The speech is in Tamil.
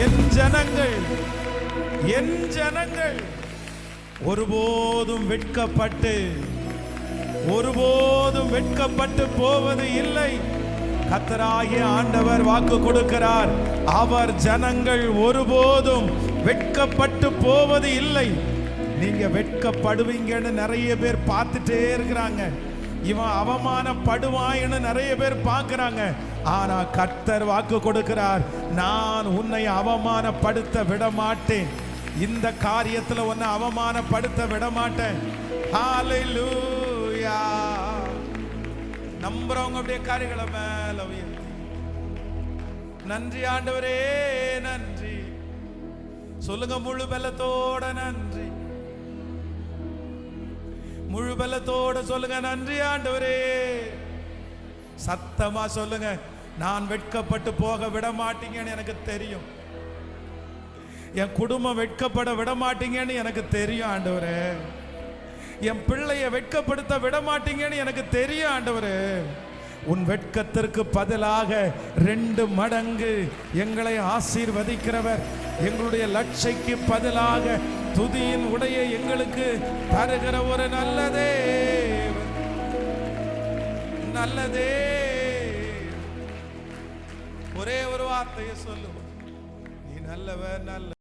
என் ஜனங்கள் ஒருபோதும் வெட்கப்பட்டு போவது இல்லை. கர்த்தராகிய ஆண்டவர் வாக்கு கொடுக்கிறார், அவர் ஜனங்கள் ஒருபோதும் வெட்கப்பட்டு போவது இல்லை. நீங்க வெட்கப்படுவீங்கன்னு நிறைய பேர் பார்த்துட்டே இருக்கிறாங்க. இவன் அவமானப்படுவான்னு நிறைய பேர் பார்க்கிறாங்க. ஆனா கர்த்தர் வாக்கு கொடுக்கிறார், நான் உன்னை அவமானப்படுத்த விட மாட்டேன். இந்த காரியத்துல உன்னை அவமானப்படுத்த விட மாட்டேன். ஹல்லேலூயா. நம்புறவங்க அப்படியே காரியங்களை மேல உயர்த்தி, நன்றி ஆண்டவரே நன்றி சொல்லுங்க. முழு பலத்தோட நன்றி, முழு பலத்தோட சொல்லுங்க, நன்றி ஆண்டவரே. சத்தமா சொல்லுங்க, நான் வெட்கப்பட்டு போக விட மாட்டீங்கன்னு எனக்கு தெரியும். என் குடும்பம் வெட்கப்பட விட மாட்டீங்கன்னு எனக்கு தெரியும் ஆண்டவரே. என் பிள்ளைய வெட்கப்படுத்த விட மாட்டீங்கன்னு எனக்கு தெரியும் ஆண்டவரே. உன் வெட்கத்திற்கு பதிலாக 2 மடங்கு எங்களை ஆசீர்வதிக்கிறவர், எங்களுடைய லட்சைக்கு பதிலாக துதியின் உடைய எங்களுக்கு தருகிற ஒரு நல்லதே ஒரே ஒரு வார்த்தையை சொல்லுவோம், நீ நல்லவர் நல்ல